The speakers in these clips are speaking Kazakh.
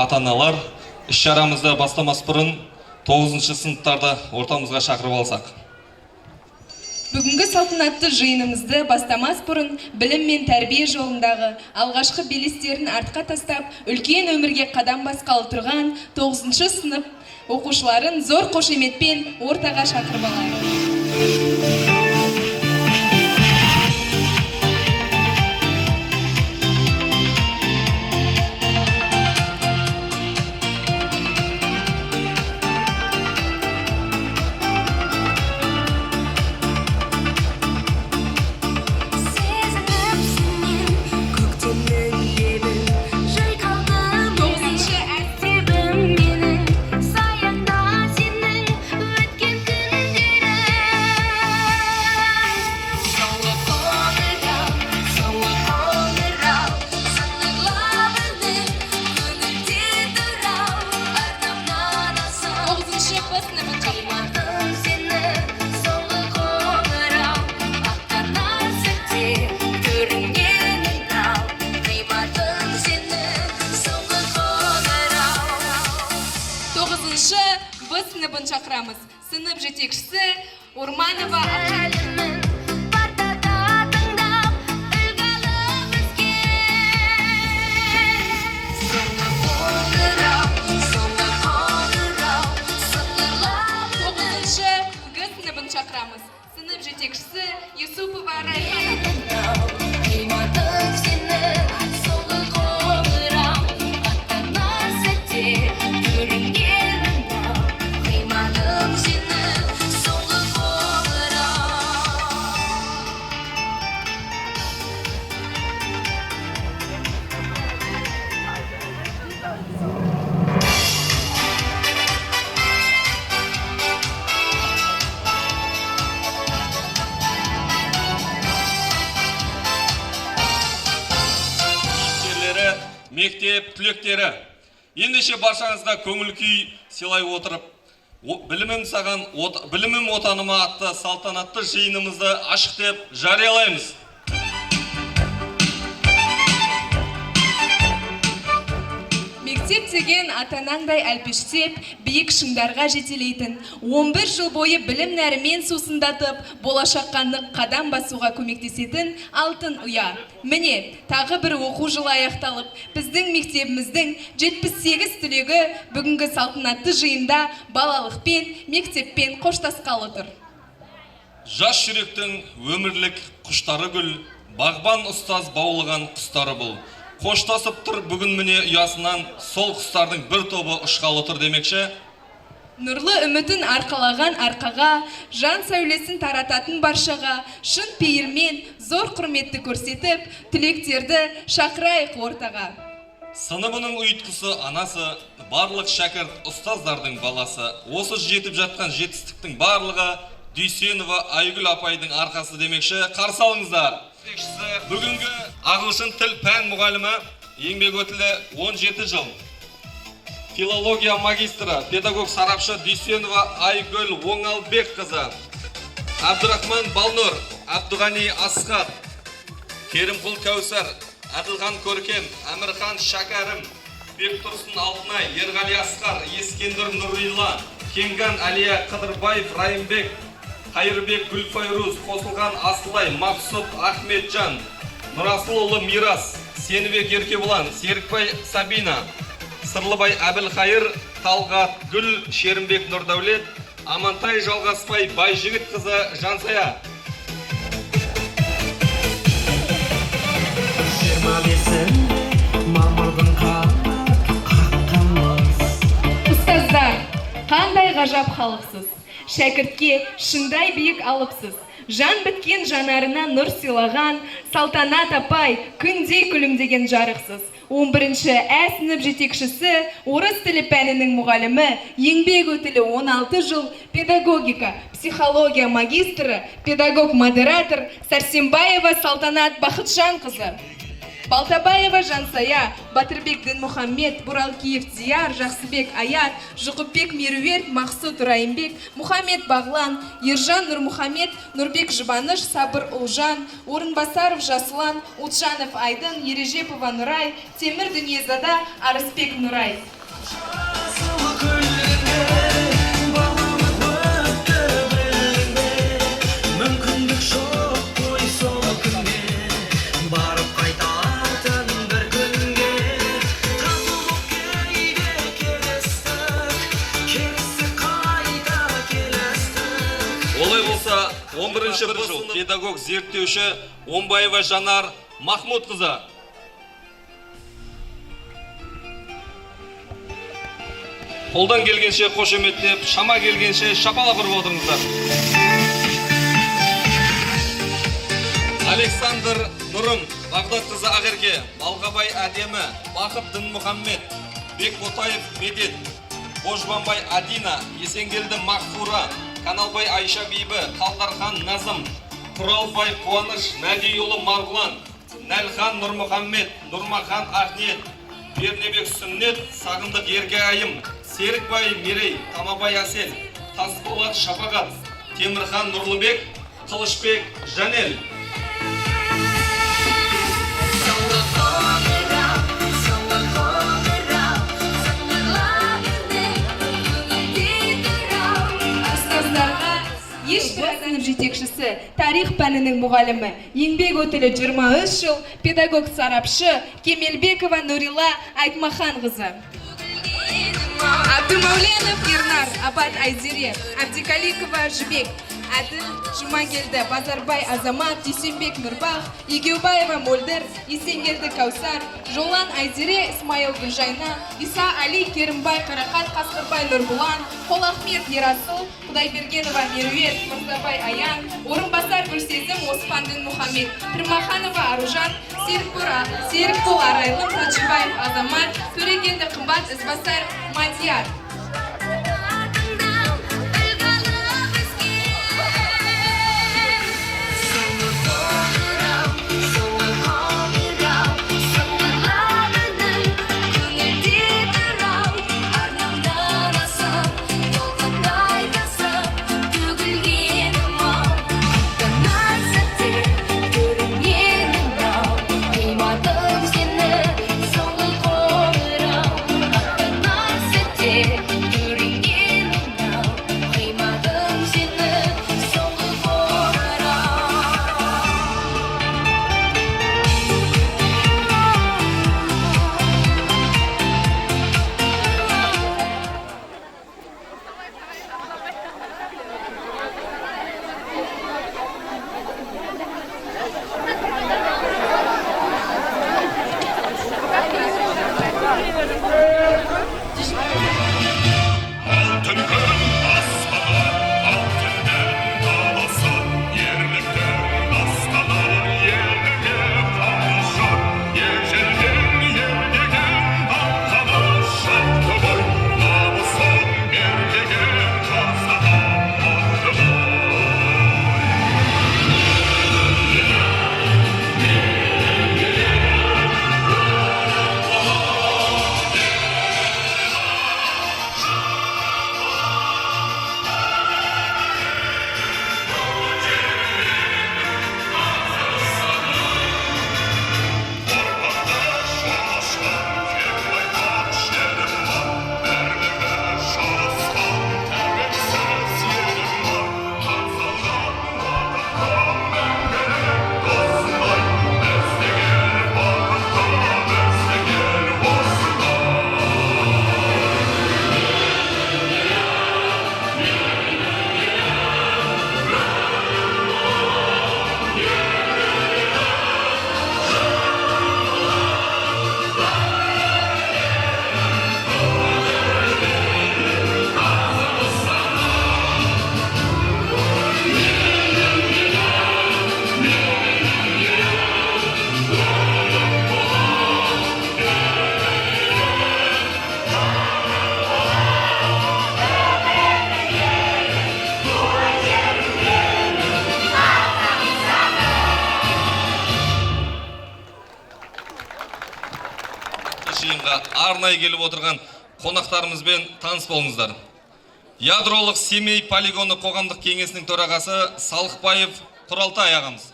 Ата-аналар, іс-шарамызды бастамас бұрын 9-шы сыныптарда ортамызға шақырып алсақ. Бүгінгі салтанатты жиынымызды бастамас бұрын білім мен тәрбие жолындағы алғашқы белестерін артқа тастап, үлкен өмірге қадам басқалы тұрған 9-шы сынып оқушыларын зор қошеметпен ортаға шақырып алайық. Б сыныбын шақырамыз. Сынып жетекшісі Урманова Г сыныбын шақырамыз. Сынып жетекшісі Юсупова Райхана. мектеп түлектері. Ендеше баршаңызға көңіл күй сыйлай отырып, білімім отаныма атты салтанатты жиынымызды ашық деп жариялаймыз. Мектеп деген атанаңдай әлпештеп, биік шыңдарға жетелейтін, 11 жыл бойы білім нәрімен сусындатып, болашаққа нық қадам басуға көмектесетін алтын ұя. Міне, тағы бір оқу жылы аяқталып, біздің мектебіміздің 78 түлегі бүгінгі салтанатты жиында балалықпен, мектеппен қоштасқалы тұр. Жас жүректің өмірлік құштары гүл, бағбан ұстаз баулыған құстары бұл. Қоштасып тұр бүгін міне ұясынан сол құстардың бір тобы ұшқалы тұр демекші. Нұрлы үмітін арқалаған арқаға, жан сәулесін тарататын баршаға, шын пейілмен зор құрметті көрсетіп, түлектерді шақырайық ортаға. Сыныбының ұйытқысы анасы, барлық шәкірт ұстаздардың баласы. Осы жетіп жатқан жетістіктің барлығы Дүйсенова Айгүл апайдың арқасы демекші. Қарсы алыңыздар. Бүгінгі ағылшын тіл пән мұғалімі, еңбек өтілі 17 жыл. Филология магистрі, педагог сарапшы Дүйсенова Айгүл Оңалбек қызы. Абдурахман Балнұр, Абдуғани Асқат, Керімқұл Кәусар, Әділхан Көркем, Әмірхан Шәкәрім, Бектұрсын Алтынай, Ерғали Асқар, Ескендір Нұрилла, Кенган Әлия Қыдырбаев Райымбек, Қайырбек Гүлфайруз, Қосылған Асылай, Мақсұт Ахметжан, Нұрасылұлы Мирас, Сенібек Еркебұлан, Серікбай Сабина, Сырлыбай Әбілхайыр, Талғат Гүл, Шерімбек Нұрдәулет, Амантай Жалғаспай, Байжігіт қызы Жансая. 25 мамырдың Ұстаздар, қандай ғажап халықсыз, шәкіртке шыңдай биік алыпсыз. Жан біткен жанарына нұр сыйлаған, салтанат апай күндей күлімдеген жарықсыз. 11-ші Ә сынып жетекшісі, орыс тілі пәнінің мұғалімі, еңбек өтілі 16 жыл, педагогика, психология магистрі, педагог-модератор Сәрсенбаева Салтанат Бақытжан қызы. Балтабаева Жансая, Батырбек Дінмұхаммед, Буралкиев Дияр, Жақсыбек Аят, Жұқыпбек Меруерт, Мақсұт Райымбек, Мұхаммед Бағлан, Ержан Нұрмұхаммед, Нұрбек Жұбаныш, Сабыр Ұлжан, Орынбасаров Жасылан, Утжанов Айдын, Ережепова Нұрай, Темір Дүниезада, Арыспек Нұрай. Олай болса, 11-ші бір жыл педагог зерттеуші Омбаева Жанар Махмуд қызы. Қолдан келгенше қошеметтеп, шама келгенше шапалақ ұрып отырыңыздар. Александр Нұрым, Бағдат қызы Ағерке, Балғабай Әдемі, Бақыт Дінмұхаммед, Бек Ботаев Медет, Божбанбай Адина, Есенгелді Мақфура, Каналбай Айша Бейбі, Қалдархан Назым, Құралбай Қуаныш, Мәдиұлы Марғұлан, Нәлхан Нұрмұхаммед, Нұрмахан Ахнет, Бернебек Сүннет, Сағындық Ергайым, Серікбай Мерей, Тамабай Асел, Тасболат Шапағат, Темірхан Нұрлыбек, Қылышбек Жанел. Сынып жетекшісі, тарих пәнінің мұғалімі, еңбек өтілі 23 жыл, педагог сарапшы Кемелбекова Нұрила Айтмахан қызы. Абдумауленов Ернар, Абат Айзере, Абдикаликова Жібек, Әділ Жұмагелді, Базарбай Азамат, Дүйсенбек Нұрбақ, Егеубаева Мөлдір, Есенгелді Каусар, Жолан Айзере, Исмайыл Гүлжайна, Иса Али Керімбай Қарақат, Қасқырбай Нұрбұлан, Қолахмет Ерасыл, Құдайбергенова Мерует, Мұрзабай Аян, Орынбасар Гүлсезім Оспандын Мұхаммед, Пірмаханова Аружан, Серікбол Арайлым, Рачыбаев Азамат, Төрегенді Қымбат Ізбасар Мадияр. арнайы келіп отырған қонақтарымызбен таныс болыңыздар. Ядролық Семей полигоны қоғамдық кеңесінің төрағасы Салықбаев Құралтай ағамыз.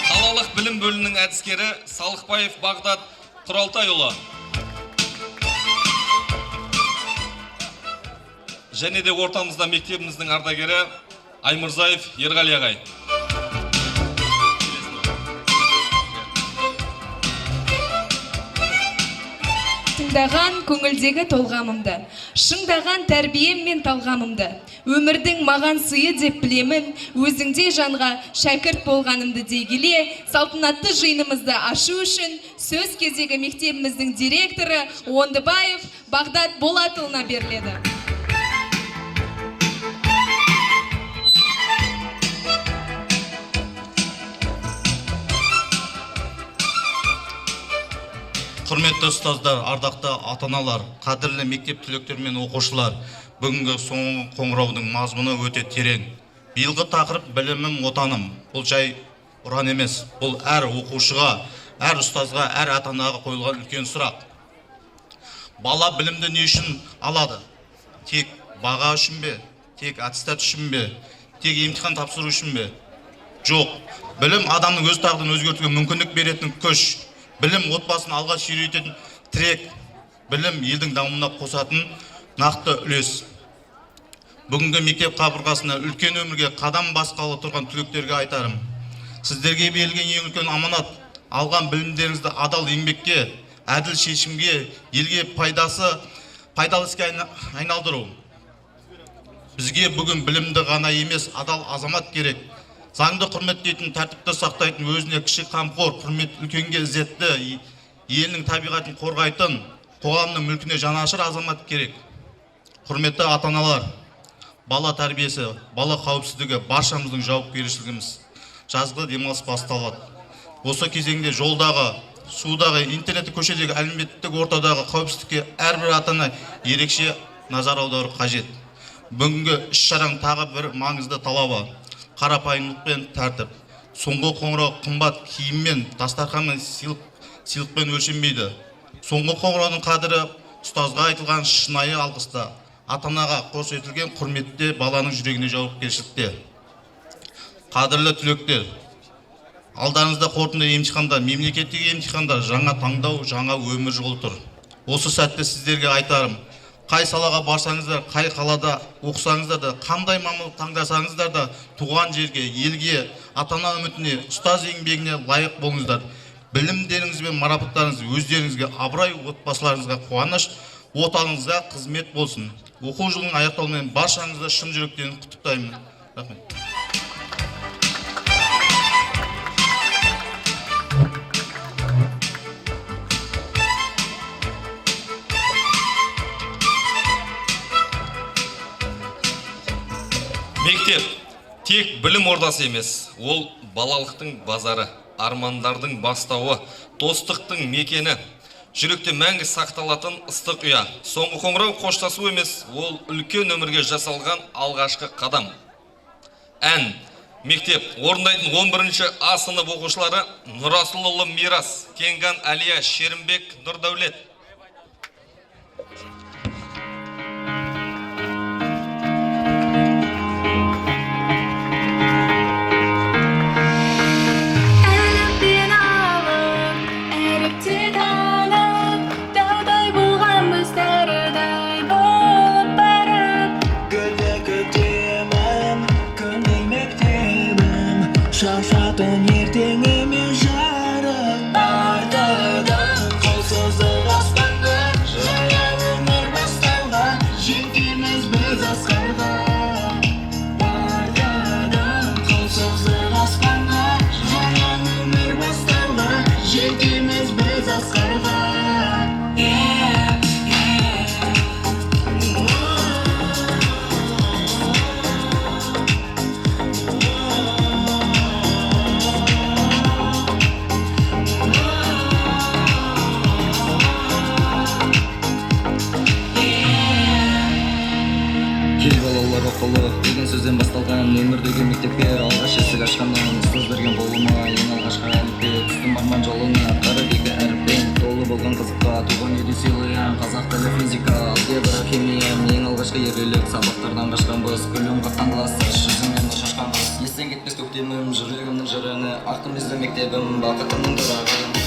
Қалалық білім бөлімінің әдіскері Салықбаев Бағдат Құралтайұлы. Және де ортамызда мектебіміздің ардагері Аймырзаев Ерғали ағай. Тыңдаған көңілдегі толғамымды, шыңдаған тәрбием мен талғамымды, өмірдің маған сыйы деп білемін, өзіңдей жанға шәкірт болғанымды дей келе, салтанатты жиынымызды ашу үшін сөз кезегі мектебіміздің директоры Ондыбаев Бағдат Болатұлына беріледі. Құрметті ұстаздар, ардақты ата-аналар, қадірлі мектеп түлектері мен оқушылар, бүгінгі соңғы қоңыраудың мазмұны өте терең. Биылғы тақырып білімім отаным. Бұл жай ұран емес, бұл әр оқушыға, әр ұстазға, әр ата-анаға қойылған үлкен сұрақ. Бала білімді не үшін алады? Тек баға үшін бе? Тек аттестат үшін бе? Тек емтихан тапсыру үшін бе? Жоқ. Білім адамның өз тағдырын өзгертуге мүмкіндік беретін күш. Білім отбасын алға сүйрейтін тірек, білім елдің дамуына қосатын нақты үлес. Бүгінгі мектеп қабырғасына үлкен өмірге қадам басқалы тұрған түлектерге айтарым. Сіздерге берілген ең үлкен аманат, алған білімдеріңізді адал еңбекке, әділ шешімге, елге пайдалы іске айналдыру. Бізге бүгін білімді ғана емес, адал азамат керек. Заңды құрметтейтін, тәртіпті сақтайтын, өзіне кіші қамқор, құрмет үлкенге ізетті, елінің табиғатын қорғайтын, қоғамның мүлкіне жанашыр азамат керек. Құрметті ата-аналар, бала тәрбиесі, бала қауіпсіздігі баршамыздың жауапкершілігіміз. Жазғы демалыс басталады. Осы кезеңде жолдағы, судағы, интернет көшедегі, әлеуметтік ортадағы қауіпсіздікке әрбір ата-ана ерекше назар аудару қажет. Бүгінгі іс-шараның тағы бір маңызды талабы қарапайымдық пен тәртіп. Соңғы қоңырау қымбат киіммен, дастарханмен, сыйлықпен өлшенбейді. Соңғы қоңыраудың қадірі ұстазға айтылған шынайы алғыста, ата-анаға көрсетілген құрметте, баланың жүрегіне жауапкершілікте. Қадірлі түлектер, алдарыңызда қорытынды емтихандар, мемлекеттік емтихандар, жаңа таңдау, жаңа өмір жолы тұр. Осы сәтте сіздерге айтарым, қай салаға барсаңыздар, қай қалада оқысаңыздар да, қандай мамандық таңдасаңыздар да, туған жерге, елге, ата-ана үмітіне, ұстаз еңбегіне лайық болыңыздар. Білімдеріңіз бен марапаттарыңыз өздеріңізге абырой, отбасыларыңызға қуаныш, отаныңызға қызмет болсын. Оқу жылының аяқталуымен баршаңызды шын жүректен құттықтаймын. Рахмет. Мектеп тек білім ордасы емес, ол балалықтың базары, армандардың бастауы, достықтың мекені, жүректе мәңгі сақталатын ыстық ұя. Соңғы қоңырау қоштасу емес, ол үлкен өмірге жасалған алғашқы қадам. Ән, мектеп орындайтын 11-ші А сынып оқушылары Нұрасылұлы Мирас, Кенган Әлия, Шерімбек Нұрдәулет. Шашатын ертеңіме жарық артыдан қолсыздық аспанға жаңа өмір бастауға жетеміз біз асқарға артыдан қолсыздық аспанға жаңа өмір бастауға жетеміз біз асқарға. Keyif alalım. бақылық деген сөзден басталған өмірдегі мектепке алғаш есік ашқаннан ұстаз берген қолыма ең алғашқы әліппе түстім арман жолына қара екі әріппен толы болған қызыққа туған үйді сыйлаям қазақ тілі физика алгебра химиям ең алғашқы ерлік сабақтардан қашқанбыз күлім қатқан класстас жүзіңнен шашқанбыз естен кетпес көктемім жүрегімнің жырыны ақтымызды мектебім бақытымның тұрағы.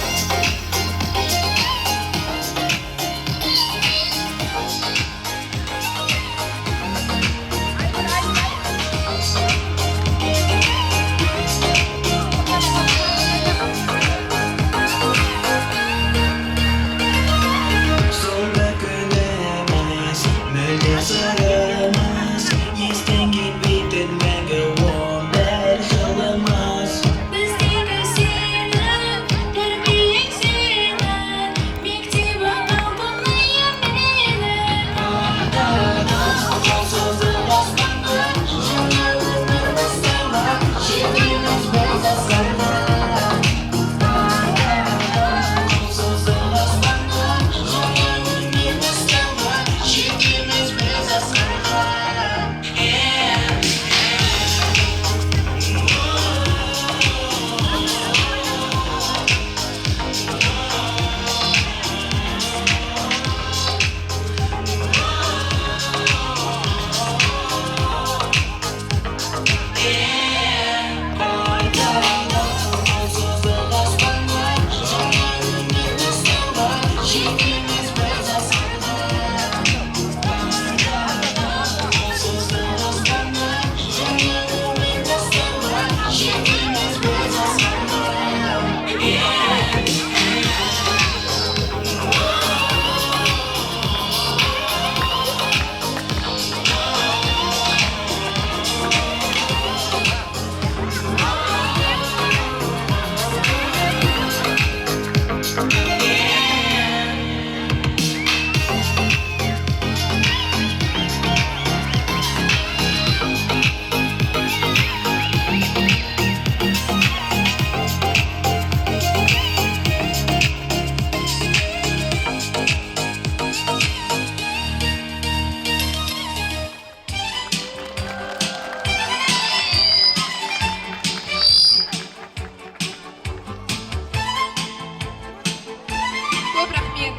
Көп рахмет.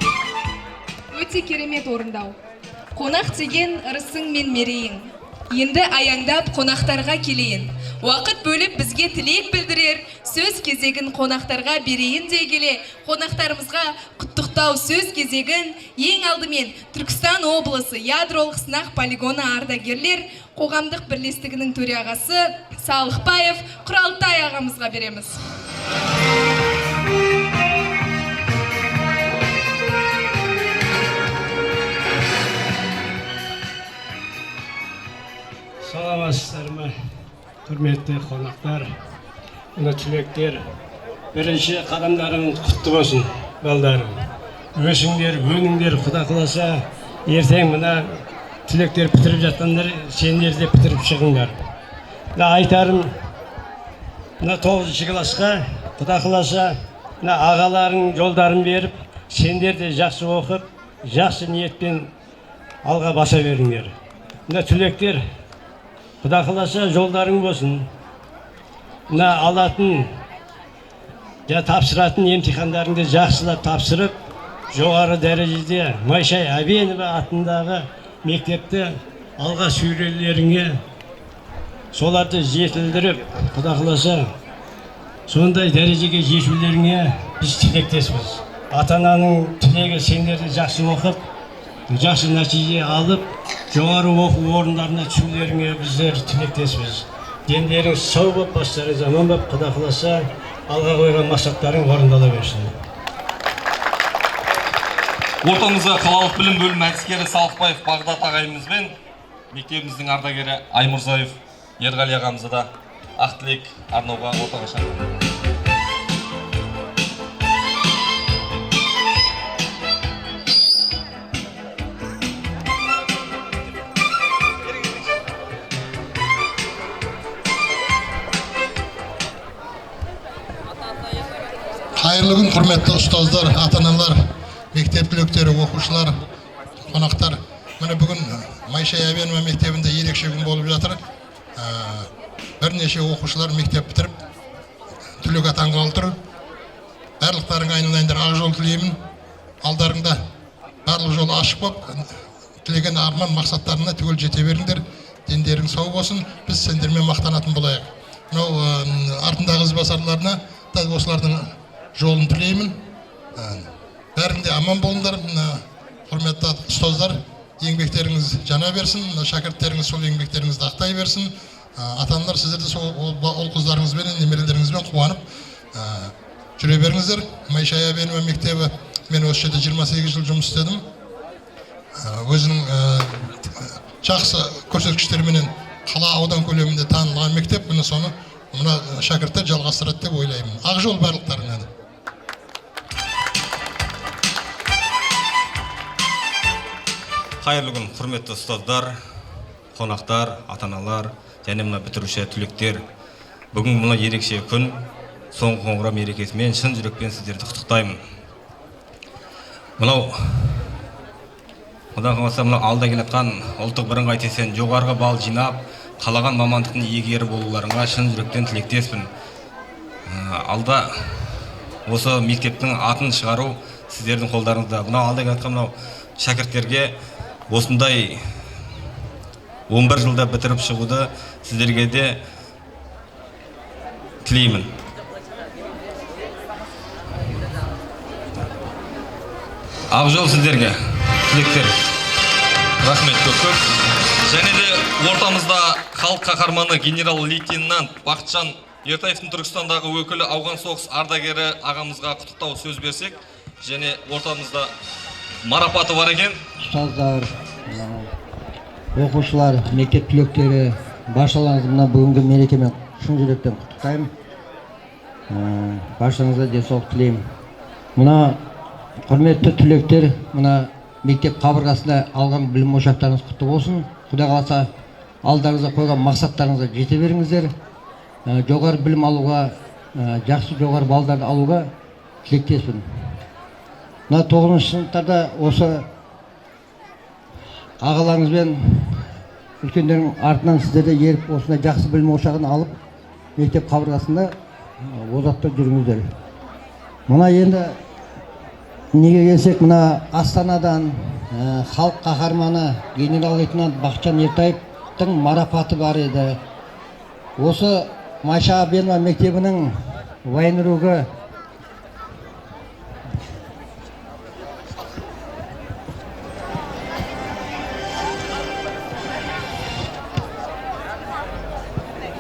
Өте керемет орындау. Қонақ деген ырысың мен мерейің. Енді аяңдап қонақтарға келейін. Уақыт бөліп бізге тілек білдірер, сөз кезегін қонақтарға берейін дей келе, қонақтарымызға құттықтау сөз кезегін ең алдымен Түркістан облысы ядролық сынақ полигоны ардагерлер қоғамдық бірлестігінің төрағасы Салықбаев Құралтай ағамызға береміз. Саламатсыздар ма, құрметті қонақтар, мына түлектер, бірінші қадамдарыңыз құтты болсын, балдарым. Өсіңдер, өніңдер, Құда қаласа, ертең мына түлектер бітіріп жатқандар, сендер де бітіріп шығыңдар. Мына айтарым, мына 9-шы классқа, Құда қаласа, мына ағаларың жолдарын беріп, сендер де жақсы оқып, жақсы ниетпен алға баса беріңдер. Мына түлектер, Құда қаласа жолдарың болсын. Мына алатын, тапсыратын емтихандарыңды жақсылап тапсырып, жоғары дәрежеде Майшай Әбенова атындағы мектепті алға сүйрелеріңе, соларды жетілдіріп, Құда қаласа сондай дәрежеге жетулеріңе біз тілектеспіз. Ата-ананың тілегі сендерді жақсы оқып, жақсы нәтиже алып, жоғары оқу орындарына түсулеріңе біздер тілектеспіз. Дендеріңіз сау болып, бастарыңыз аман болып, Құда қаласа алға қойған мақсаттарың орындала берсін. Ортамызға қалалық білім бөлімі әдіскері Салықбаев Бағдат ағайымызбен мектебіміздің ардагері Аймұрзаев Ерғали ағамызды да ақ тілек арнауға ортаға шақырды. Қайырлы күн, құрметті ұстаздар, ата-аналар, мектеп түлектері, оқушылар, қонақтар. Міне бүгін Майшай Әбенова мектебінде ерекше күн болып жатыр. Бірнеше оқушылар мектеп бітіріп, түлек атанғалы тұр. Барлықтарың айналайындар, ақ жол тілеймін. Алдарыңда барлық жол ашық болып, тілеген арман мақсаттарына түгел жете беріңдер. Дендерің сау болсын, біз сендермен мақтанатын болайық. Мынау артындағы ізбасарларына да осылардың жолын тілеймін. Бәрінде аман болыңдар. Құрметті ұстаздар, еңбектеріңіз жана берсін, шәкірттеріңіз сол еңбектеріңізді ақтай берсін. Ата-аналар сіздерді сол ол қыздарыңызбен, немерелеріңізбен қуанып жүре беріңіздер. Майшай Әбенова мектебі, мен осы жерде 28 жыл жұмыс істедім. Өзінің жақсы көрсеткіштеріменен қала аудан көлемінде танылған мектеп, міне соны мына шәкірттер жалғастырады деп ойлаймын. Ақ жол барлықтарыңа. Қайырлы күн, құрметті ұстаздар, қонақтар, ата-аналар және мына бітіруші түлектер. Бүгін мына ерекше күн, соңғы қоңырау мерекесімен шын жүрекпен сіздерді құттықтаймын. Мынау Одан қалса мынау алда келатқан ұлттық бірыңғай тестіден жоғарғы балл жинап, қалаған мамандықтың иегері болуларыңа шын жүректен тілектеспін. Алда осы мектептің атын шығару сіздердің қолдарыңызда. Мынау алда келатқан мынау шәкірттерге осындай 11 жылда бітіріп шығуды сіздерге де тілеймін. Ақ жол сіздерге, тілектер. Рахмет көп. Және де ортамызда халық қаһарманы генерал-лейтенант Бақытжан Ертаевтың Түркістандағы өкілі ауған соғыс ардагері ағамызға құттықтау сөз берсек, және ортамызда марапаты бар екен. Ұстаздар, оқушылар, мектеп түлектері, баршаларыңызды мына бүгінгі мерекемен шын жүректен құттықтаймын. Баршаңызға денсаулық тілеймін. Мына құрметті түлектер, мына мектеп қабырғасында алған білім ошақтарыңыз құтты болсын. Құдай қаласа алдарыңызға қойған мақсаттарыңызға жете беріңіздер. Жоғары білім алуға, жақсы жоғары балдарды алуға тілектеспін. Мына 9-шы сыныптарда осы ағаларыңызбен үлкендердің артынан сіздерде еріп осындай жақсы білім ошағын алып мектеп қабырғасында озатта жүріңіздер. Мына енді неге келсек, мына Астанадан халық қаһарманы генерал-лейтенант Бақытжан Ертаевтың марапаты бар еді. Осы Майшай Әбенова мектебінің военругі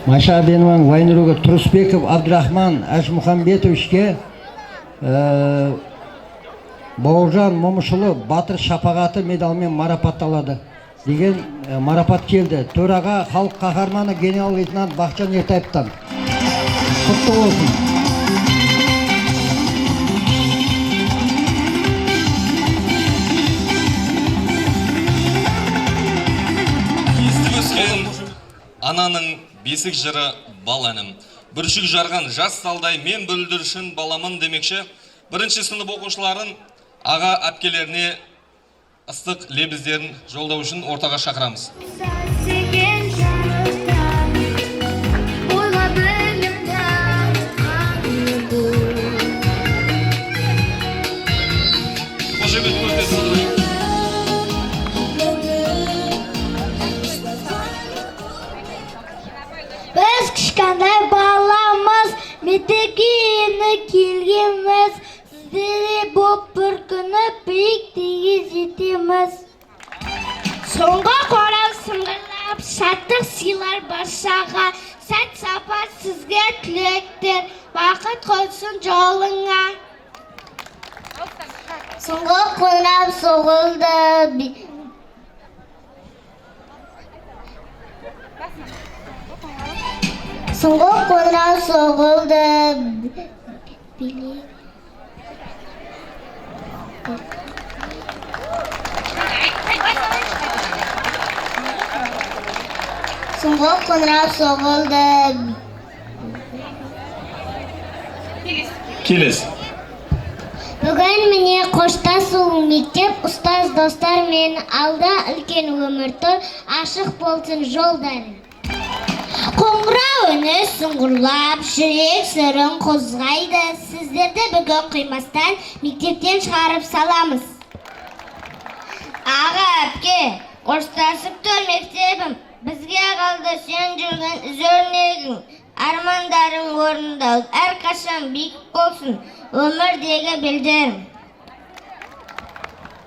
Майшай Әбенованың военругі Тұрысбеков Абдрахман Әшмұхамбетовичке Бауыржан Момышұлы Батыр шапағаты медалымен марапатталады деген марапат келді. Төраға халық қаһарманы генерал-лейтенант Бақытжан Ертаевтан. Құтты болсын. Естіп өскен ананың бесік жыры бал әнім. Бүршік жарған жас салдай мен бүлдіршін баламын демекші, бірінші сынып оқушыларын аға әпкелеріне ыстық лебіздерін жолдау үшін ортаға шақырамыз. Біз кішкентай баламыз, мектепке келгенбіз. Сіздерде боп бір күні биіктікке жетеміз. Соңғы қорап сыңғырлап, шаттық сыйлар баршаға. Сәт сапар сізге тілектер, бақыт қойсын жолыңа. Соңғы қоңырау соғылды. Соңғы қоңырау соғылды. Соңғы қоңырау соғылды. Келес. Бүгін міне қоштасу мектеп, ұстаз достар мен алда үлкен өмір тұр, ашық болсын жолдары. Қоңырау үні сұңғырлап, жүрек сырын қозғайды. Сіздерді бүгін қимастан мектептен шығарып саламыз. Аға әпке, қоштасып тұр мектебім, бізге қалды сен жүрген өрнегің. Армандарың орындау, әрқашан биік болсын өмірдегі белдерім.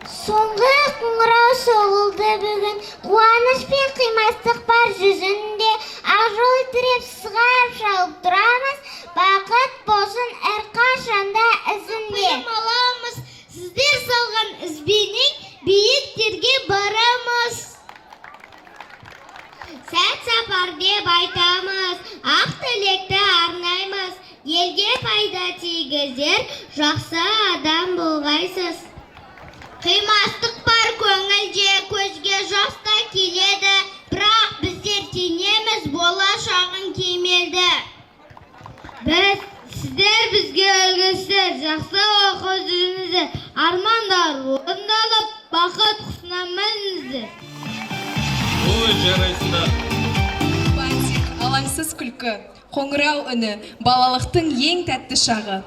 Соңғы қоңырау соғылды бүгін, қуаныш пен қимастық бар жүзінде. Ақжол тіреп сығарып шалып тұрамыз, бақыт болсын әрқашанда ізінде. Білім аламыз, сіздер салған ізбенен биіктерге барамыз. Сәт сапар деп айтамыз, ақ тілекті арнаймыз. Елге пайда тигізер, жақсы адам болғайсыз. Қимастық бар көңілде, көзге жас та келеді, бірақ біздер теңеміз, болашағың кемелді. Сіздер бізге үлгісі, жақсы оқу жүріңіздер, армандар орындалып, бақыт құсына мініңіздер. Ой, жарайсыңдар. Бантик, алаңсыз күлкі, қоңырау үні, балалықтың ең тәтті шағы.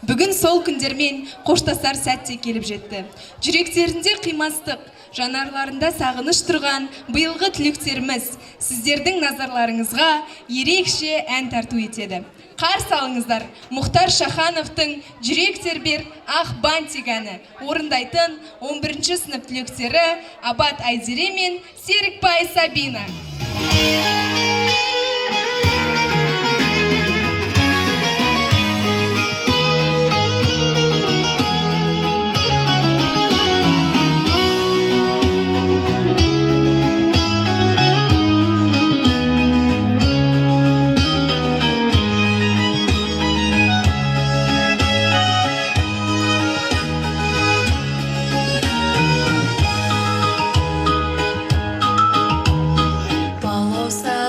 Бүгін сол күндермен қоштасар сәтте келіп жетті. Жүректерінде қимастық, жанарларында сағыныш тұрған биылғы түлектеріміз сіздердің назарларыңызға ерекше ән тарту етеді. Қарсы алыңыздар, Мұхтар Шахановтың «Жүрек тербер ақ бантик» әні орындайтын 11-ші сынып түлектері Абат Айзере мен Серікбай Сабина.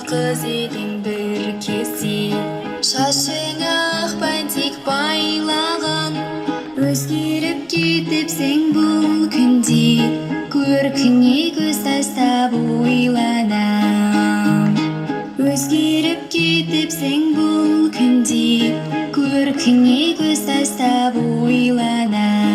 Қыз едің бір кесе, шашың ақ бантик байлаған, өзгеріп кетіпсің бұл күнде, көркіңе көз тастап ойланам. Өзгеріп кетіпсің бұл күнде, көркіңе көз тастап ойланам.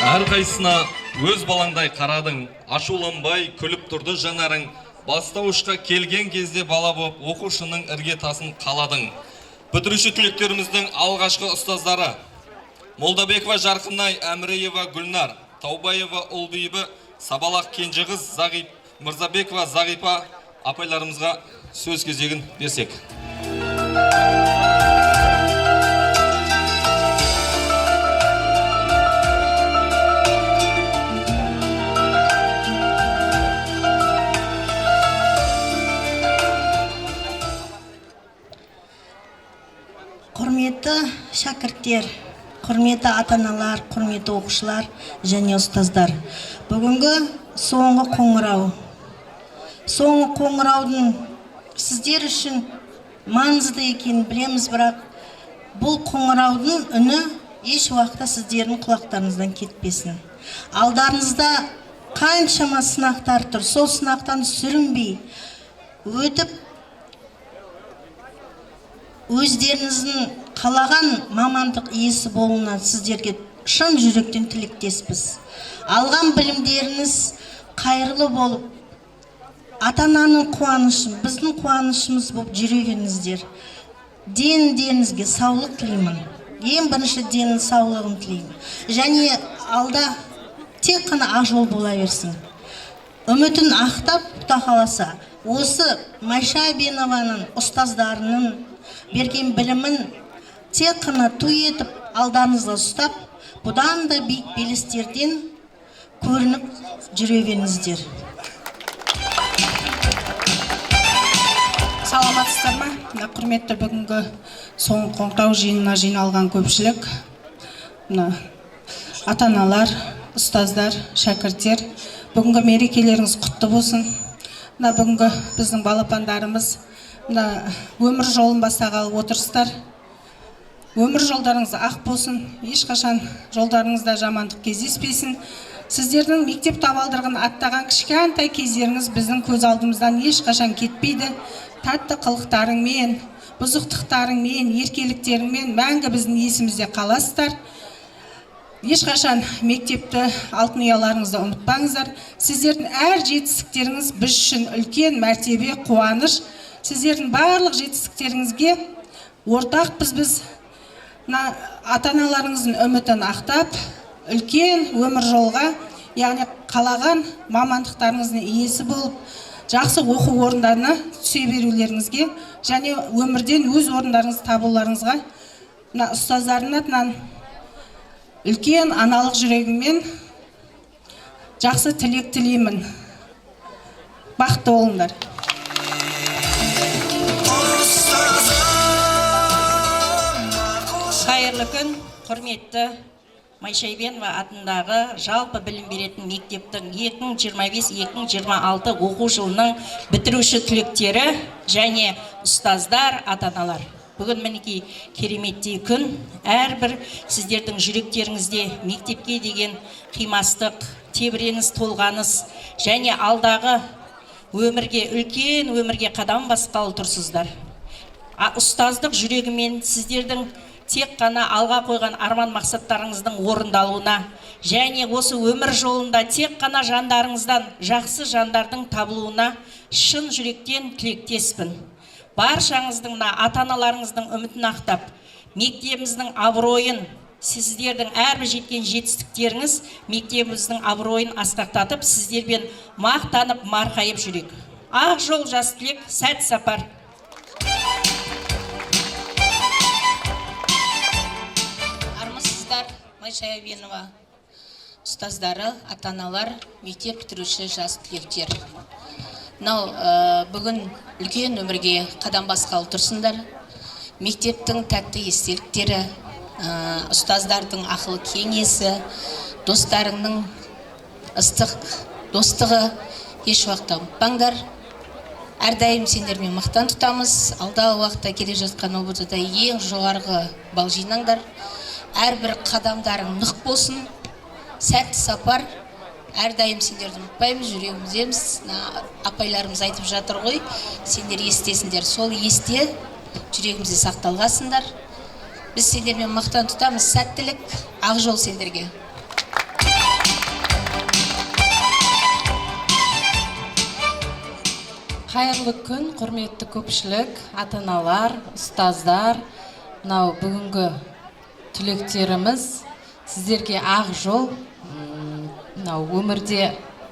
Әрқайсына өз балаңдай қарадың, ашуланбай күліп тұрды жанарың. Бастауышқа келген кезде бала боп, оқушының іргетасын қаладың. Бітіруші түлектеріміздің алғашқы ұстаздары Молдабекова Жарқынай, Әміреева Гүлнар, Таубаева Ұлбейбі, Сабалақ Кенжіғыз, Мырзабекова Зағипа апайларымызға сөз кезегін берсек. Құрметті шәкірттер, құрметті ата-аналар, құрметті оқушылар және ұстаздар. Бүгінгі соңғы қоңырау. Соңғы қоңыраудың сіздер үшін маңызды екенін білеміз, бірақ бұл қоңыраудың үні еш уақытта сіздердің құлақтарыңыздан кетпесін. Алдарыңызда қаншама сынақтар тұр, сол сынақтан сүрінбей өтіп, өздеріңіздің қалаған мамандық иесі болуына сіздерге шын жүректен тілектеспіз. Алған білімдеріңіз қайырлы болып, ата-ананың қуанышын, біздің қуанышымыз болып жүре беріңіздер. Деніңізге саулық тілеймін. Ең бірінші денің саулығын тілеймін. Және алда тек қана ақ жол бола берсін. Үмітін ақтап, құда қаласа, осы Майша Әбенованың ұстаздарының берген білімін тек қана той етіп алдарыңызға ұстап, бұдан да биік белестерден көрініп жүре беріңіздер. Саламатсыздар ма? Құрметті бүгінгі соңғы қоңырау жиынына жиналған көпшілік, ата-аналар, ұстаздар, шәкірттер, бүгінгі мерекелеріңіз құтты болсын. Бүгінгі біздің балапандарымыз өмір жолын бастағалы отырсыздар. Өмір жолдарыңыз ақ болсын, ешқашан жолдарыңызда жамандық кездеспесін. Сіздердің мектеп табалдырығын аттаған кішкентай кездеріңіз біздің көз алдымыздан ешқашан кетпейді. Татты қылықтарыңмен, бұзықтықтарыңмен, еркеліктеріңмен мәңгі біздің есімізде қаласыздар. Ешқашан мектепті, алтын ұяларыңызды ұмытпаңыздар. Сіздердің әр жетістіктеріңіз біз үшін үлкен мәртебе, қуаныш. Сіздердің барлық жетістіктеріңізге ортақпыз біз. Ата-аналарыңыздың үмітін ақтап, үлкен өмір жолға, яғни қалаған мамандықтарыңыздың иесі болып, жақсы оқу орындарына түсе берулеріңізге және өмірден өз орындарыңызды табуларыңызға ұстаздарының атынан үлкен аналық жүрегіммен жақсы тілек тілеймін. Бақытты болыңдар. Қайырлы күн, құрметті Майша Әбенова атындағы жалпы білім беретін мектептің 2025-2026 оқу жылының бітіруші түлектері және ұстаздар, ата-аналар. Бүгін мінекей кереметтей күн, әрбір сіздердің жүректеріңізде мектепке деген қимастық, тебіреніс, толғаныс және алдағы өмірге, үлкен өмірге қадам басқалы тұрсыздар. Ұстаздық жүрегімен сіздердің тек қана алға қойған арман мақсаттарыңыздың орындалуына және осы өмір жолында тек қана жандарыңыздан жақсы жандардың табылуына шын жүректен тілектеспін. Баршаңыздың ата-аналарыңыздың үмітін ақтап, мектебіміздің абыройын, сіздердің әрбір жеткен жетістіктеріңіз мектебіміздің абыройын асқақтатып, сіздербен мақтанып, марқайып жүрек. Ақ жол, жас тілек, сәт сапар. Майша Әбенова ұстаздары, ата-аналар, мектеп бітіруші жас түлектер. Бүгін үлкен өмірге қадам басқалы тұрсыңдар. Мектептің тәтті естеліктері, ұстаздардың ақыл кеңесі, достарыңның ыстық достығы еш уақытта ұмытпаңдар. Әрдайым сендермен мақтан тұтамыз. Алдағы уақытта келе жатқан ОБД-да ең жоғарғы балл жинаңдар. Әрбір қадамдарың нық болсын, сәтті сапар. Әрдайым сендерді ұмытпаймыз, жүрегіміздеміз. Апайларымыз айтып жатыр ғой, сендер естесіңдер. Сол есте жүрегімізде сақталғасыңдар. Біз сендермен мақтан тұтамыз. Сәттілік, ақ жол сендерге. Қайырлы күн, құрметті көпшілік, ата-аналар, ұстаздар. Мынау бүгінгі түлектеріміз сіздерге ақ жол. Мынау өмірде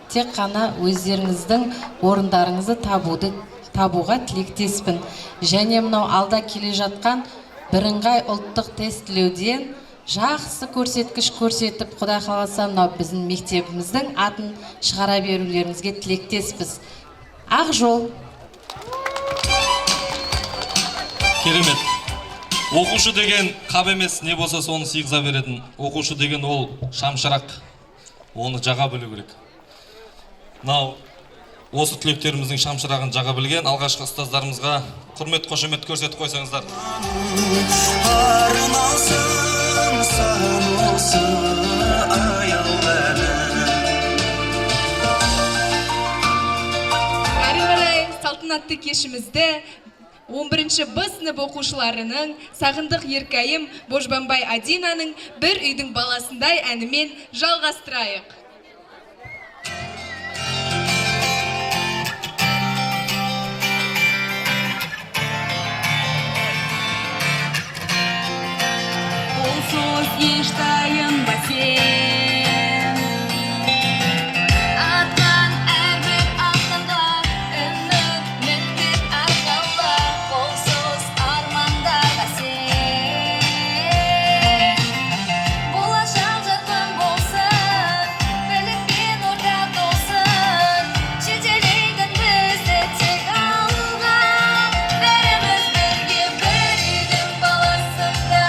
тек қана өздеріңіздің орындарыңызды табуға тілектеспін. Және мынау алда келе жатқан бірыңғай ұлттық тестілеуден жақсы көрсеткіш көрсетіп, Құдай қаласа мынау біздің мектебіміздің атын шығара берулеріңізге тілектеспіз. Ақ жол. Керемет. Оқушы деген қап емес, не болса соны сыйғыза беретін. Оқушы деген ол шамшырақ. Оны жаға білу керек. Мынау осы түлектеріміздің шамшырағын жаға білген алғашқы ұстаздарымызға құрмет қошемет көрсетіп қойсаңыздар. Арналсын саған осы аяуланым. Әрі қарай салтанатты кешімізді 11-ші Б сынып оқушыларының Сағындық Еркайым Божбанбай Адинаның «Бір үйдің баласындай» әнімен жалғастырайық. Olsuz iştayın basen Atan erbek aklında Ümit mütbit arkalda Olsuz armanda basen Bulaşan jarkın bolsun Bilip bin orta dolsun Çiçeleydin bizde tek alga Verimiz birge bir üydün balasında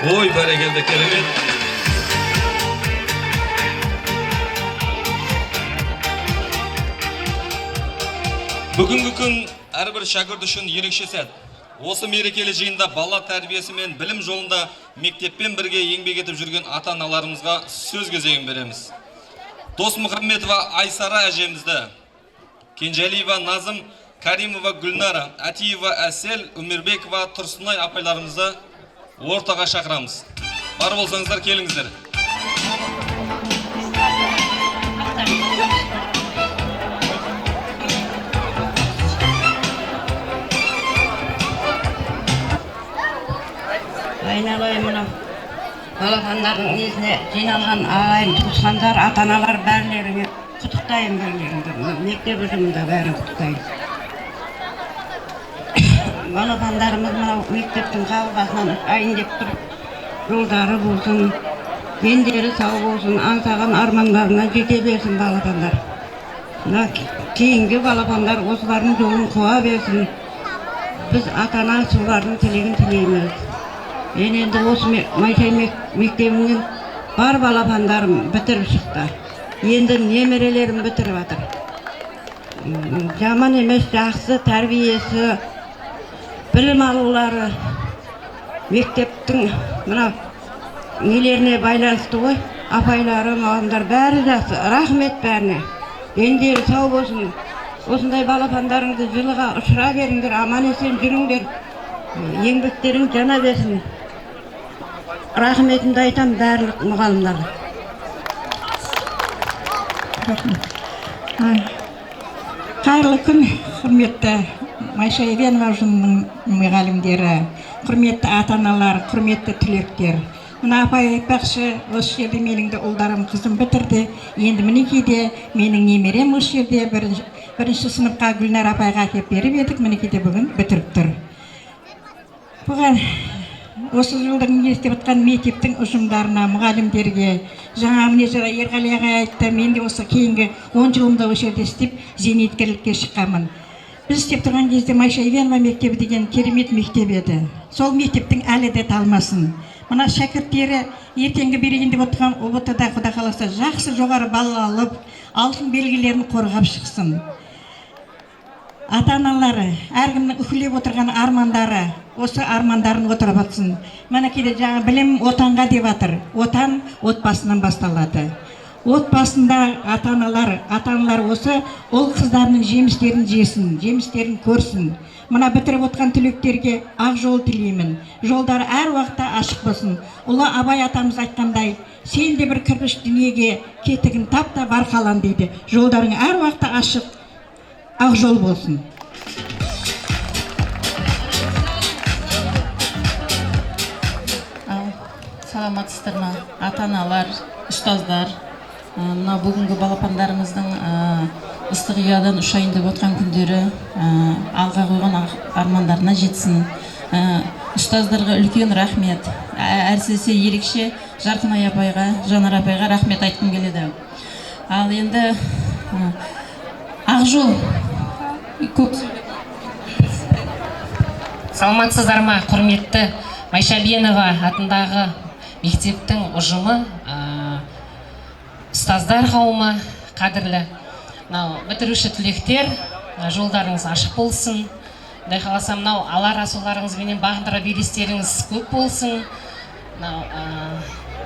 Ой, бәрекелді, керемет. Бүгінгі күн әрбір шәкірт үшін ерекше сәт. Осы мерекелі жиында бала тәрбиесі мен білім жолында мектеппен бірге еңбек етіп жүрген ата-аналарымызға сөз кезегін береміз. Досмұхамметова Айсара әжемізді, Кенжалиева Назым, Каримова Гүлнара, Атиева Әсел, Өмірбекова Тұрсынай апайларымызды ортаға шақырамыз. Бар болсаңыздар, келіңіздер. Айналайын мынау балапандардың несіне жиналған ағайын туысқандар, ата-аналар бәрілеріңе құттықтаймын бәріңді. Мектеп ұжымында бәрін құттықтаймын. Балапандарымыз мынау мектептің қабырғасынан ұшайын деп тұр. Жолдары болсын, дендері сау болсын, аңсаған армандарына жете берсін балапандар. Кейінгі балапандар осылардың жолын қуа берсін. Біз ата-ана солардың тілегін тілейміз. Енді осы Майшай мектебінен бар балапандарым бітіріп шықты. Енді немерелерім бітіріп жатыр. Жаман емес, жақсы тәрбиесі, білім алулары мектептің мына нелеріне байланысты ғой. Апайлары, мағамдар бәрі жақсы. Рахмет бәріне. Дендері сау болсын. Осындай балапандарыңды жылыға ұшыра беріңдер, аман есен жүріңдер. Еңбектерің жана берсін. Рахметімді айтам барлық мұғалімдарға. Қайырлы күн, құрметті Майшай Ивенова ұжымының мұғалімдері, құрметті ата-аналар, құрметті түлектер. Мына апай айтпақшы, осы жерде менің де ұлдарым қызым бітірді. Енді мінекейде менің немерем осы жерде бірінші сыныпқа Гүлнар апайға әкеп беріп едік, мінекейде бүгін бітіріп тұр. Бұған осы жылдың естіп отқан мектептің ұжымдарына, мұғалімдерге, жаңа міне жара Ерғали ағай айтты, мен де осы кейінгі 10 жылымда осы жерде істеп зейнеткерлікке шыққанмын. Біз істеп тұрған кезде Майшай Ивенова мектебі деген керемет мектеп еді. Сол мектептің әлі де талмасын. Мына шәкірттері ертеңгі берейін деп отырған ұбт-да Құда қаласа жақсы жоғары балл алып, алтын белгілерін қорғап шықсын. Ата-аналары, әркімнің үкілеп отырған армандары, осы армандарын отырып атсын. Мінекейде жаңа білім отанға деп жатыр. Отан отбасынан басталады. Отбасында ата-аналар осы ұл қыздарының жемістерін жесін, жемістерін көрсін. Мына бітіріп отқан түлектерге ақ жол тілеймін. Жолдары әр уақытта ашық болсын. Ұлы Абай атамыз айтқандай, сен де бір кірпіш дүниеге кетігін тап та бар қалан дейді. Жолдарың әр уақытта ашық, ақ жол болсын. Саламатсыздар ма, ата-аналар, ұстаздар. Мына бүгінгі балапандарымыздың ыстық ұядан ұшайын деп отқан күндері алға қойған армандарына жетсін. Ұстаздарға үлкен рахмет. Әсіресе ерекше Жарқынай апайға, Жанар апайға рахмет айтқым келеді. Ал енді Ақжол көп. Саламатсыздар ма, құрметті Майшабенова атындағы мектептің ұжымы, ұстаздар қауымы, қадірлі бітіруші түлектер, жолдарыңыз ашық болсын. Құдай қаласа мынау алар асуларыңызбенен бағындыра белестеріңіз көп болсын.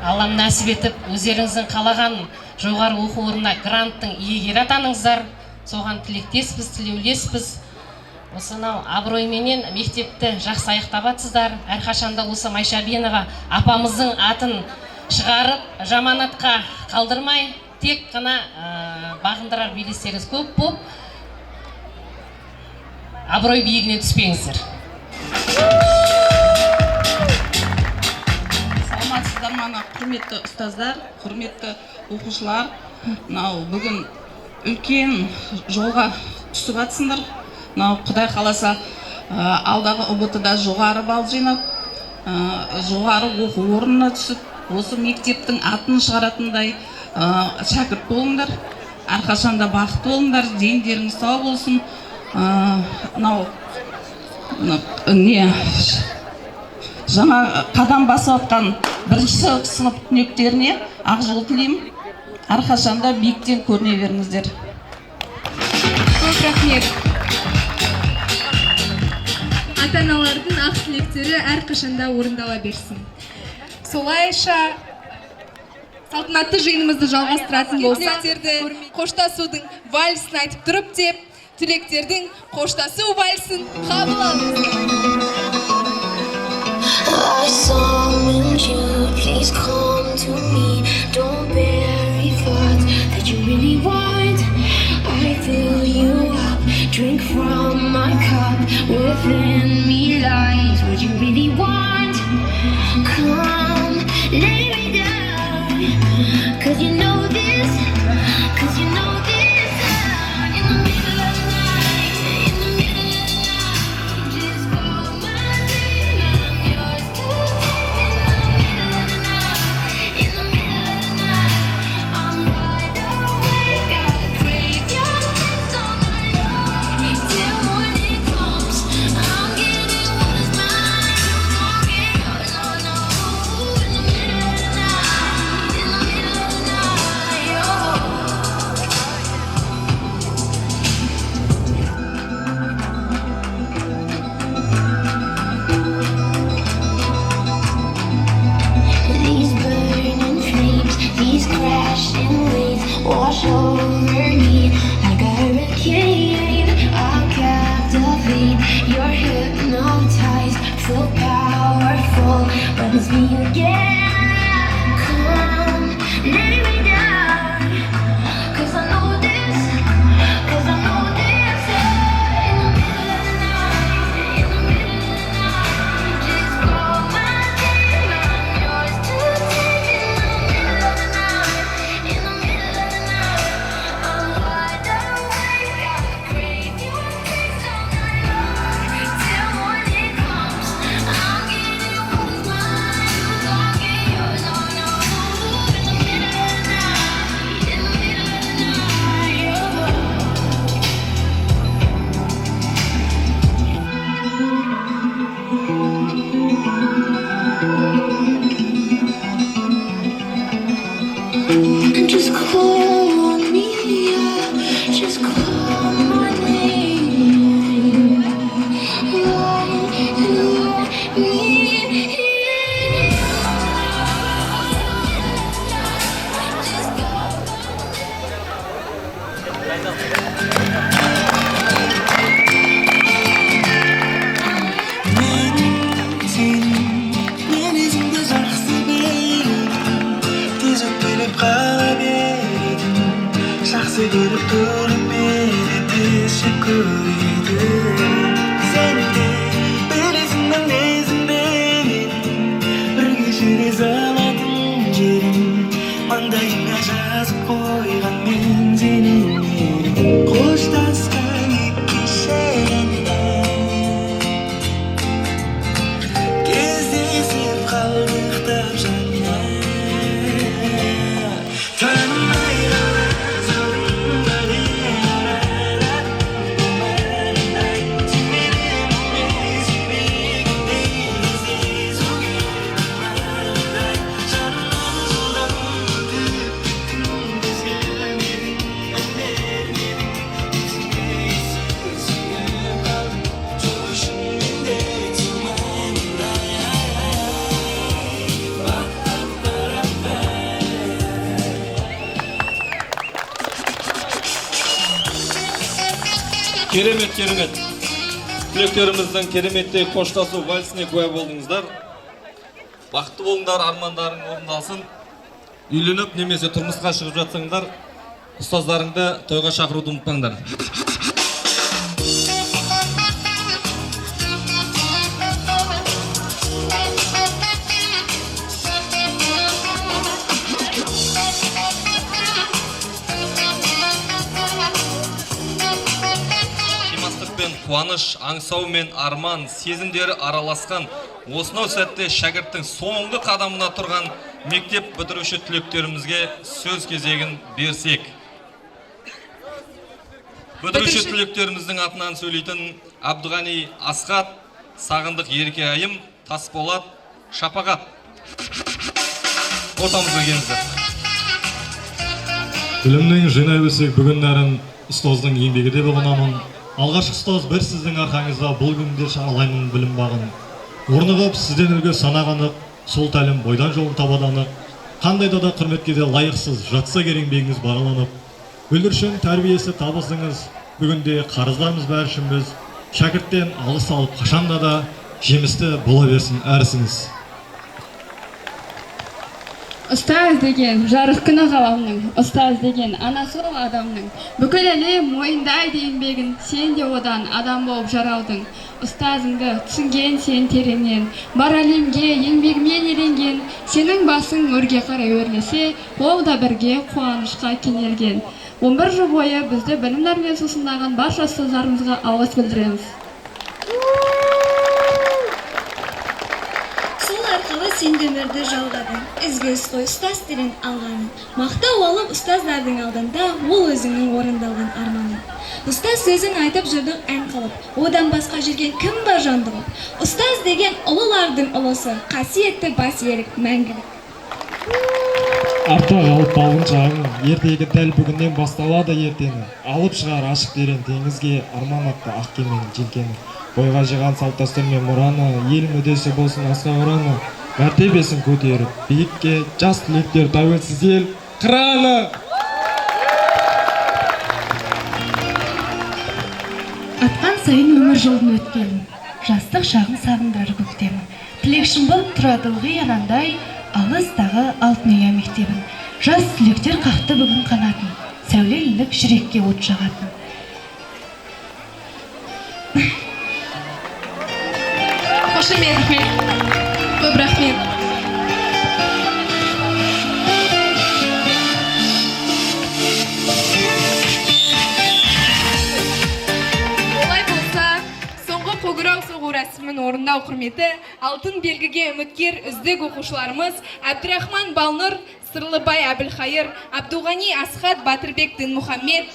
Аллам нәсіп етіп, өздеріңіздің қалаған жоғары оқу орнына гранттың иегері атаныңыздар. Соған тілектеспіз, тілеулеспіз. Осы абыройменен мектепті жақсы аяқтап атсыздар. Әрқашанда осы Майшабенова апамыздың атын шығарып, жаманатқа қалдырмай, тек қана бағындырар белестеріңіз көп болып, абырой биігіне түспеңіздер. Саламатсыздар ма, құрметті ұстаздар, құрметті оқушылар. Бүгін үлкен жолға түсіп атсыңдар. Құдай қаласа алдағы ұбт-да жоғары балл жинап, жоғары оқу орнына түсіп, осы мектептің атын шығаратындай шәкірт болыңдар. Әрқашанда бақытты болыңдар, дендеріңіз сау болсын. Жаңа қадам басып атқан бірінші сынып түлектеріне ақ жол тілеймін. Әрқашанда биіктен көріне беріңіздер. Көп рахмет. Ата-аналардың ақ тілектері әрқашанда орындала берсін. Солайша салтанатты жиынымызды жалғастыратын болсақ, қоштасудың вальсін айтып тұрып деп, түлектердің қоштасу вальсін қабыл алыңыздар. I summon you, please come to me. Don't bury thoughts that you really want. I fill you up, drink from my cup. Within me lies what you really want. Come, lay me down. 'Cause you know this, 'cause you know this. promise me again. Come, lay me down, 'cause I know this, 'cause I know this. In the middle of the night, in the middle of the night, just call my name, I'm yours to take. In the middle of the night, I'm wide awake, I crave your taste all night long, till morning comes. I'll get it with mine, I'll get yours on over. In the middle of the night, in the middle of the night, and just call me, just call my name. мен өзіңді жақсы білемін, тез өтпелеп қала беретін, жақсы көріп тұрып мені тез жек көреді. Сені де білесің мінезімді, бірге жүре салатын жерім, маңдайыңа жазып қойған мен сенің ерім. Қоштасқан екі шерінде кездесіп қалдық тапжаңда, танымай қалар жолыңда аралап өмірімдай, сүймедім мен сүймегендей, іздесуге армандай, жанымнан жылдам өтіп кеттің, бізге бермедің, мән бермедің, есіме сүйіп қалдым, жол үшін мен де тұрмаймын, Керемет, керемет. Түлектеріміздің кереметтей қоштасу вальсіне куә болдыңыздар. Бақытты болыңдар, армандарың орындалсын. Үйленіп немесе тұрмысқа шығып жатсаңдар, ұстаздарыңды тойға шақыруды ұмытпаңдар. Қуаныш, аңсау мен арман сезімдері араласқан осынау сәтте шәкірттің соңғы қадамына тұрған мектеп бітіруші түлектерімізге сөз кезегін берсек. Бітіруші түлектеріміздің атынан сөйлейтін Абдығани Асқат, Сағындық Еркеайым, Тасболат Шапағат. Ортамызға келіңіздер. Білімнің жинай өсек бүгіндерін ұстаздың еңбегі деп ұғынамын. Алғашқы ұстаз бір сіздің арқаңызда бұл күнде шағалаймын білім бағын. Орнығып сізден үлгі санағанық, сол тәлім бойдан жолын табаданық. Қандайда да құрметке де лайықсыз, жатса керек еңбегіңіз бағаланып. Бүлдіршін тәрбиесі табысыңыз, бүгінде қарыздарымыз бәрі үшін біз. Шәкірттен алыс алып қашанда да жемісті бола берсін әрісіңіз. Ұстаз деген жарық күні ғаламның, ұстаз деген анасы ол адамның. Бүкіл әлем мойындайды еңбегін, сен де одан адам болып жаралдың. Ұстазыңды түсінген сен тереңнен, бар әлемге еңбегімен еленген. Сенің басың өрге қарай өрлесе, ол да бірге қуанышқа кенелген. 11 жыл бойы бізді білімдермен сусындаған барша ұстаздарымызға алғыс білдіреміз. Сен өмірді жалғадың, ізбес қой ұстаз терен алғаның. Мақтау алып ұстаздардың алдында, ол өзіңнің орындалған арманың. Ұстаз сөзін айтып жүрдік ән қылып, одан басқа жүрген кім бар жандығып. Ұстаз деген ұлылардың ұлысы, қасиетті бас ерік мәңгілік. Артта қалып балғын жағың, ертегі дәл бүгіннен басталады ертеңі. Алып шығар ашық терен теңізге, арман атты ақ кеменің желкені. Бойға жиған салт дәстүр мен мұраны, ел мүддесі болсын асқа ұраны. Мәртебесін көтеріп, биікке жас түлектер тәуелсіз ел қыраны. Атқан сайын өмір жолын өткенін, жастық шағын сағындырар көктемін. Тілекшім болып тұрады ылғи анандай, алыстағы алтын ұя мектебін. Жас түлектер қақты бүгін қанатын, сәулелілік жүрекке от жағатын. Қошемет, көп рахмет. Олай болса, соңғы қоңырау соғу рәсімін орындау құрметі алтын белгіге үміткер үздік оқушыларымыз Әбдірахман Балнұр, Сырлыбай Әбілхайыр, Абдуғани Асхат Батырбек Дінмұхаммед,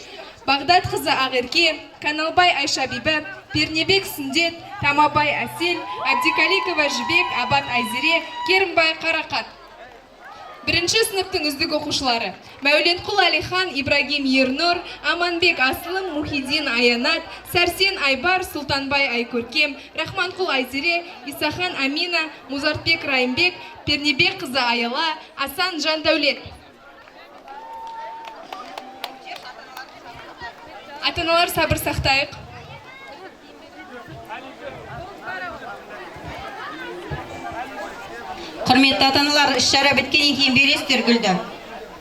Бағдат қызы Ағерке, Каналбай Айшабибі, Пернебек Сүндет, Тамабай Әсел, Әбдикаликова Жібек, Абат Айзере, Керімбай Қарақат. Бірінші сыныптың үздік оқушылары Мәуленқұл Алихан, Ибрагим Ернұр, Аманбек Асылым, Мухиддин Аянат, Сәрсен Айбар, Султанбай Айкөркем, Рахманқұл Айзере, Исахан Амина, Музартбек Райымбек, Пернебек қызы Аяла, Асан Жандәулет. Ата-аналар, сабыр сақтайық. Құрметті ата-аналар, іс-шара біткеннен кейін бересіздер гүлді.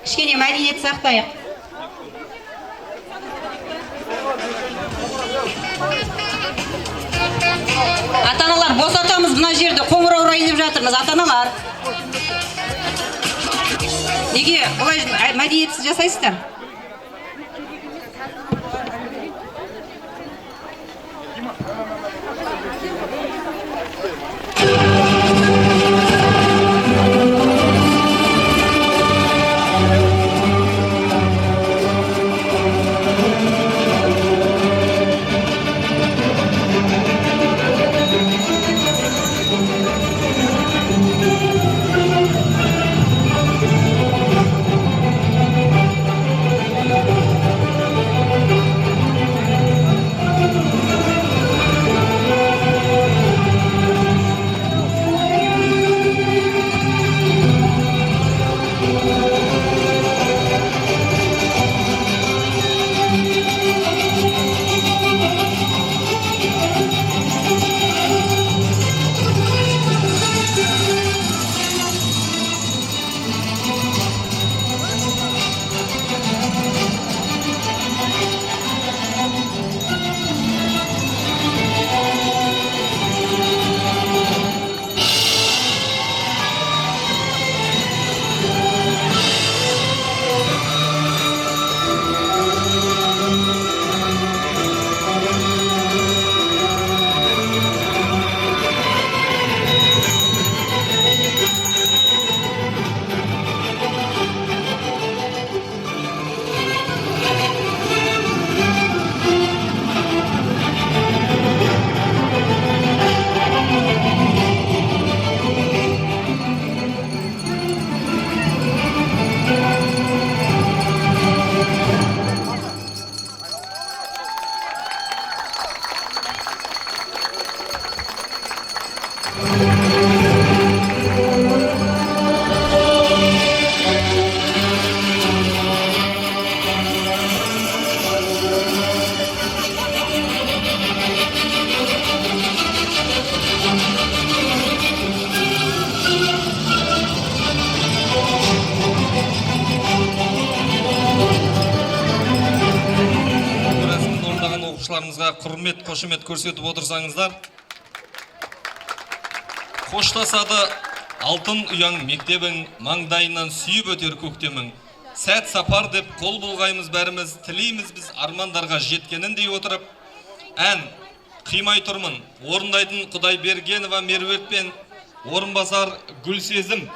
Кішкене мәдениет сақтайық. Ата-аналар, босатамыз мына жерді, қоңырау райынып жатырмыз, ата-аналар. Неге бұлай мәдениетсіз жасайсыздар? оқушыларымызға құрмет, қошемет көрсетіп отырсаңыздар. Қоштасады алтын ұяң мектебің, маңдайынан сүйіп өтер көктемің. Сәт сапар деп қол бұлғаймыз бәріміз, тілейміз біз армандарға жеткенін дей отырып, ән қимай тұрмын, орындайтын Құдайбергенова Меруерт пен орынбасар Гүлсезім.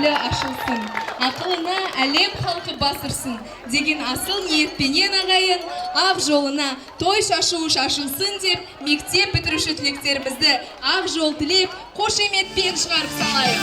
гүлі ашылсын, ақылына әлем халқы басырсын деген асыл ниетпенен ағайын, ақ жолына той шашуы шашылсын деп, мектеп бітіруші түлектерімізді ақ жол тілеп, қошеметпен шығарып салайық.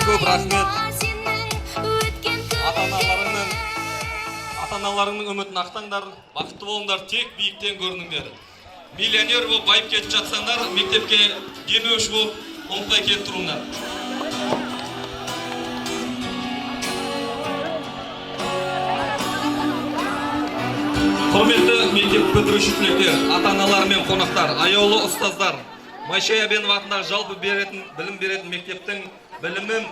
Көп рахмет. Ата-аналарыңның үмітін ақтаңдар, бақытты болыңдар, тек биіктен көрініңдер. Миллионер болып байып кетіп жатсаңдар, мектепке демеуші болып ұмытпай келіп тұрыңдар. Құрметті мектеп бітіруші түлектер, ата-аналар мен қонақтар, аяулы ұстаздар, Майшай Әбенова атындағы жалпы білім беретін мектептің білімім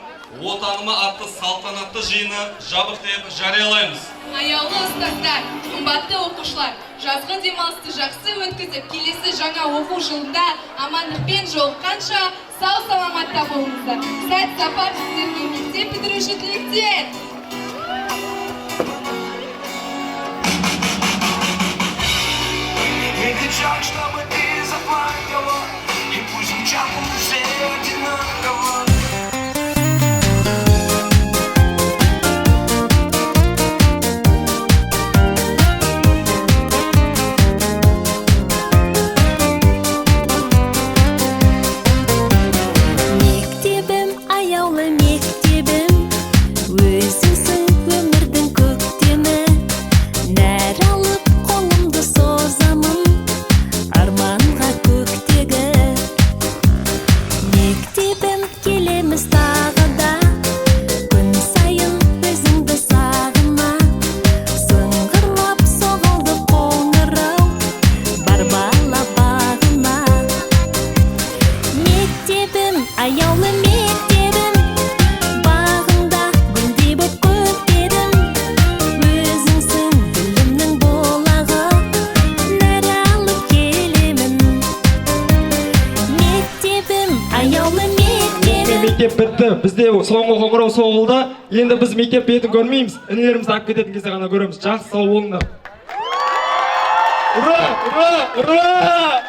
отаныма атты салтанатты жиыны жабық деп жариялаймыз. Аяулы ұстаздар, қымбатты оқушылар, жазғы демалысты жақсы өткізіп, келесі жаңа оқу жылында амандықпен жолыққанша сау саламатта болыңыздар. Сәт сапар сіздерге мектеп бітіруші түлектер. Я кричал, чтобы ты заплакала, и пусть сейчас все одинаково. Мектеп бітті, бізде соңғы қоңырау соғылды. Енді біз мектеп бетін көрмейміз, інілерімізді алып кететін кезде ғана көреміз. Жақсы, сау болыңдар. Ура! Ура! Ура!